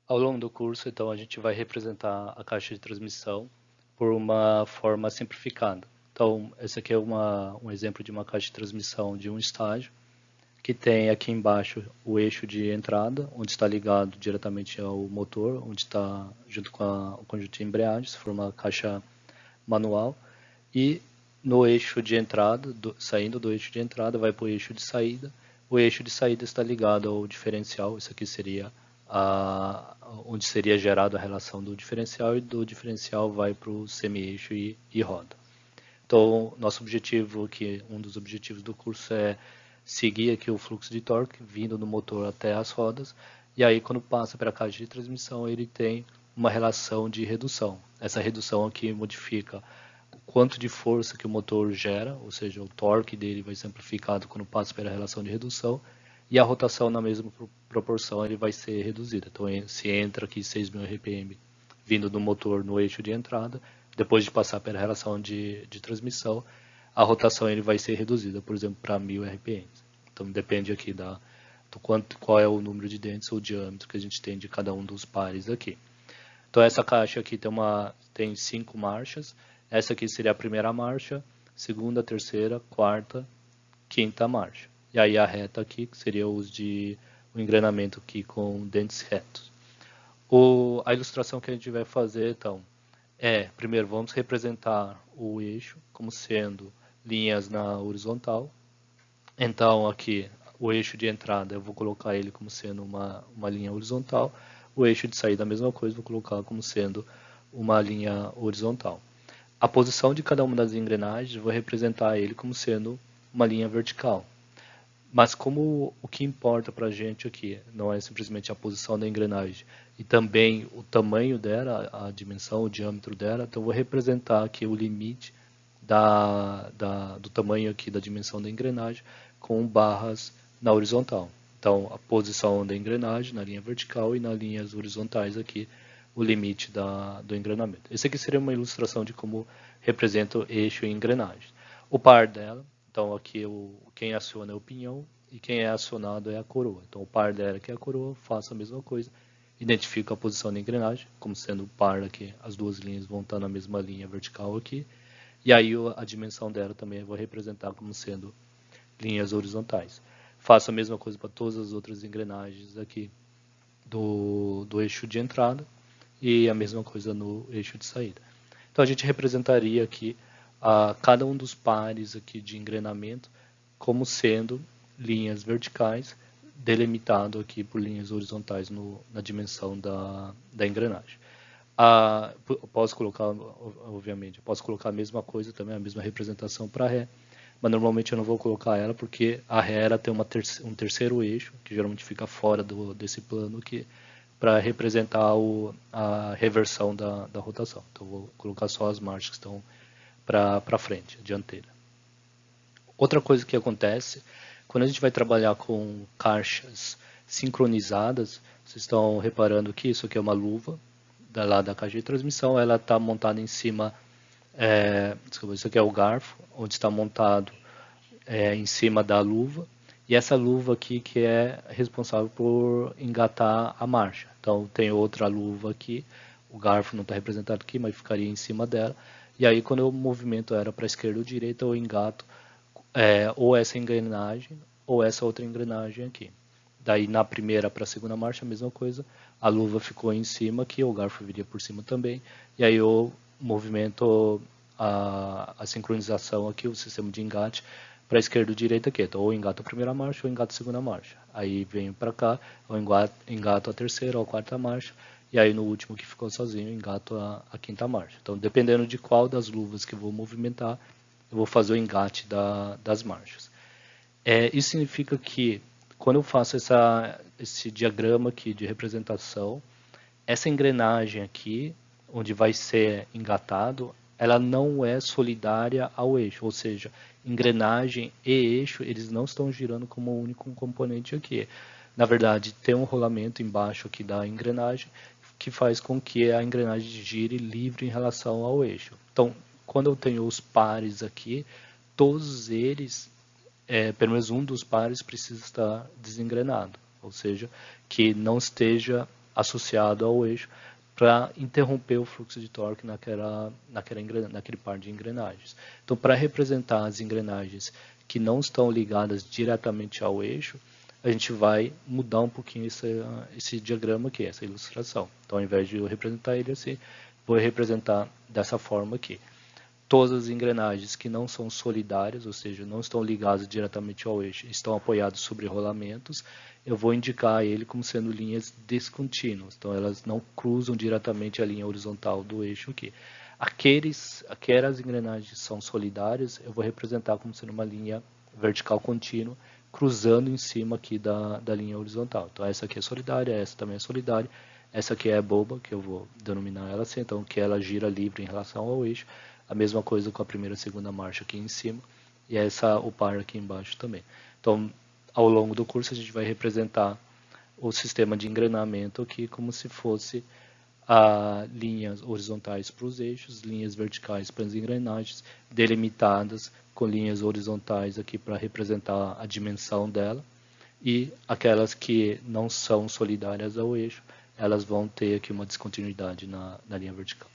Ao longo do curso, então, a gente vai representar a caixa de transmissão por uma forma simplificada. Então, esse aqui é um exemplo de uma caixa de transmissão de um estágio, que tem aqui embaixo o eixo de entrada, onde está ligado diretamente ao motor, onde está junto com o conjunto de embreagem, se for uma caixa manual, e no eixo de entrada, saindo do eixo de entrada, vai para o eixo de saída. O eixo de saída está ligado ao diferencial, isso aqui seria onde seria gerada a relação do diferencial, e do diferencial vai para o semi-eixo e roda. Então, nosso objetivo aqui, um dos objetivos do curso é seguir aqui o fluxo de torque vindo do motor até as rodas, e aí quando passa para a caixa de transmissão ele tem uma relação de redução. Essa redução aqui modifica o quanto de força que o motor gera, ou seja, o torque dele vai ser amplificado quando passa pela relação de redução, e a rotação na mesma proporção ele vai ser reduzida. Então, se entra aqui 6.000 RPM vindo do motor no eixo de entrada, depois de passar pela relação de transmissão, a rotação ele vai ser reduzida, por exemplo, para 1.000 RPM. Então depende aqui qual é o número de dentes ou diâmetro que a gente tem de cada um dos pares aqui. Então essa caixa aqui tem 5 marchas. Essa aqui seria a primeira marcha, segunda, terceira, quarta, quinta marcha. E aí a reta aqui, que seria o engrenamento aqui com dentes retos. A ilustração que a gente vai fazer, então, primeiro vamos representar o eixo como sendo linhas na horizontal. Então aqui, o eixo de entrada, eu vou colocar ele como sendo uma linha horizontal. O eixo de saída, a mesma coisa, vou colocar como sendo uma linha horizontal. A posição de cada uma das engrenagens, eu vou representar ele como sendo uma linha vertical. Mas como o que importa para a gente aqui não é simplesmente a posição da engrenagem e também o tamanho dela, a dimensão, o diâmetro dela, então eu vou representar aqui o limite do tamanho aqui da dimensão da engrenagem com barras na horizontal. Então a posição da engrenagem na linha vertical e nas linhas horizontais aqui o limite do engrenamento. Esse aqui seria uma ilustração de como representa o eixo e engrenagem. O par dela, então aqui quem aciona é o pinhão e quem é acionado é a coroa. Então o par dela que é a coroa, faça a mesma coisa, identifica a posição da engrenagem, como sendo o par aqui, as duas linhas vão estar na mesma linha vertical aqui, e aí a dimensão dela também eu vou representar como sendo linhas horizontais. Faça a mesma coisa para todas as outras engrenagens aqui do eixo de entrada e a mesma coisa no eixo de saída. Então a gente representaria aqui cada um dos pares aqui de engrenamento como sendo linhas verticais, delimitado aqui por linhas horizontais na dimensão da engrenagem. Posso colocar, obviamente, posso colocar a mesma coisa também, a mesma representação para ré, mas normalmente eu não vou colocar ela porque a ré ela tem um terceiro eixo, que geralmente fica fora desse plano aqui, para representar a reversão da rotação. Então eu vou colocar só as marchas que estão para frente, a dianteira. Outra coisa que acontece, quando a gente vai trabalhar com caixas sincronizadas, vocês estão reparando que isso aqui é uma luva lá da caixa de transmissão, ela está montada em cima, desculpa, isso aqui é o garfo, onde está montado em cima da luva, e essa luva aqui que é responsável por engatar a marcha. Então tem outra luva aqui, o garfo não está representado aqui, mas ficaria em cima dela, e aí quando eu movimento ela para a esquerda ou direita, eu engato ou essa engrenagem ou essa outra engrenagem aqui. Daí na primeira para a segunda marcha, a mesma coisa, a luva ficou em cima aqui, o garfo viria por cima também, e aí eu movimento a sincronização aqui, o sistema de engate, para a esquerda ou direita aqui. Então, ou engato a primeira marcha ou engato a segunda marcha. Aí venho para cá, eu engato a terceira ou a quarta marcha, e aí no último que ficou sozinho, eu engato a quinta marcha. Então, dependendo de qual das luvas que eu vou movimentar, eu vou fazer o engate das marchas. Isso significa que quando eu faço esse diagrama aqui de representação, essa engrenagem aqui, onde vai ser engatado, ela não é solidária ao eixo, ou seja, engrenagem e eixo, eles não estão girando como um único componente aqui. Na verdade, tem um rolamento embaixo aqui da engrenagem que faz com que a engrenagem gire livre em relação ao eixo. Então, quando eu tenho os pares aqui, todos eles, pelo menos um dos pares precisa estar desengrenado, ou seja, que não esteja associado ao eixo para interromper o fluxo de torque naquele par de engrenagens. Então, para representar as engrenagens que não estão ligadas diretamente ao eixo, a gente vai mudar um pouquinho esse diagrama aqui, essa ilustração. Então, ao invés de eu representar ele assim, vou representar dessa forma aqui. Todas as engrenagens que não são solidárias, ou seja, não estão ligadas diretamente ao eixo, estão apoiadas sobre rolamentos, eu vou indicar ele como sendo linhas descontínuas. Então, elas não cruzam diretamente a linha horizontal do eixo aqui. Aquelas engrenagens que são solidárias, eu vou representar como sendo uma linha vertical contínua, cruzando em cima aqui da linha horizontal. Então, essa aqui é solidária, essa também é solidária, essa aqui é boba, que eu vou denominar ela assim, então, que ela gira livre em relação ao eixo. A mesma coisa com a primeira e segunda marcha aqui em cima, e o par aqui embaixo também. Então, ao longo do curso, a gente vai representar o sistema de engrenamento aqui como se fosse linhas horizontais para os eixos, linhas verticais para as engrenagens, delimitadas com linhas horizontais aqui para representar a dimensão dela, e aquelas que não são solidárias ao eixo, elas vão ter aqui uma descontinuidade na linha vertical.